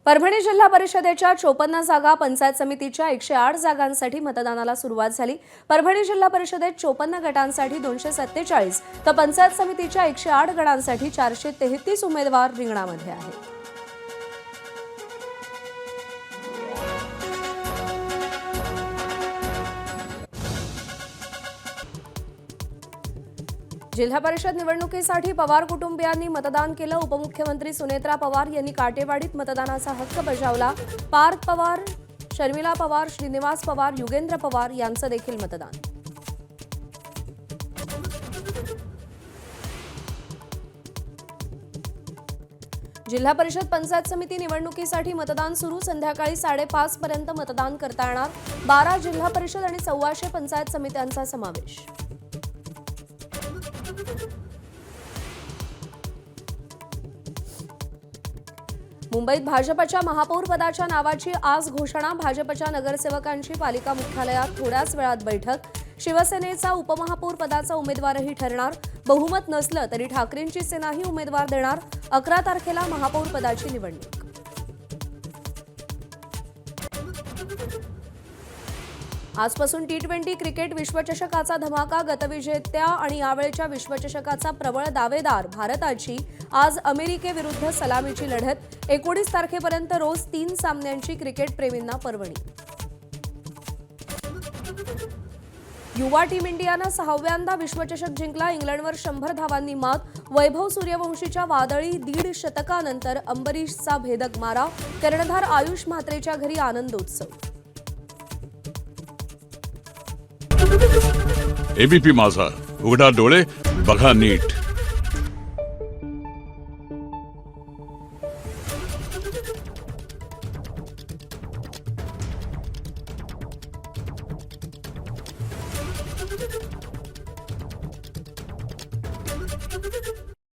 परभणी जिल्हा परिषदेच्या 54 जागा, पंचायत समितीच्या 108 जागांसाठी मतदानाला सुरुवात झाली। परभणी जिल्हा परिषदेत 54 गटांसाठी 247 तर पंचायत समितीच्या 108 गणांसाठी 433 उमेदवार रिंगणामध्ये आहेत। जिल्हा परिषद निवडणुकीसाठी पवार कुटुंबियांनी मतदान केलं। उपमुख्यमंत्री सुनेत्रा पवार यांनी काटेवाडीत मतदानाचा हक्क बजावला। पार्थ पवार, शर्मिला पवार, श्रीनिवास पवार, युगेंद्र पवार यांचं देखील मतदान। जिल्हा परिषद पंचायत समिती निवडणुकीसाठी मतदान सुरू। संध्याकाळी 5:30 पर्यंत मतदान करता येणार। 12 जिल्हा परिषद आणि 1400 पंचायत समित्यांचा समावेश। मुंबईत भाजपच्या महापौर पदाच्या नावाची आज घोषणा। भाजपच्या नगरसेवकांची पालिका मुख्यालयात थोड्याच वेळात बैठक। शिवसेनेचा उपमहापौर पदाचा उमेदवारही ठरणार। बहुमत नसलं तरी ठाकरेंची सेनाही उमेदवार देणार। 11 तारखेला महापौर पदाची निवडणूक। आजपासून T20 क्रिकेट विश्वचषकाचा धमाका। गतविजेत्या आणि यावेळच्या विश्वचषकाचा प्रबळ दावेदार भारताची आज अमेरिकेविरुद्ध सलामीची लढत। 19 तारखेपर्यंत रोज 3 सामन्यांची क्रिकेटप्रेमींना पर्वणी। युवा टीम इंडियानं 6व्यांदा विश्वचषक जिंकला। इंग्लंडवर 100 धावांनी मात। वैभव सूर्यवंशीच्या वादळी 1.5 शतकानंतर अंबरीशचा भेदक मारा। कर्णधार आयुष म्हात्रेच्या घरी आनंदोत्सव। एबीपी माझा, उघडा डोळे बघा नीट। Thank you.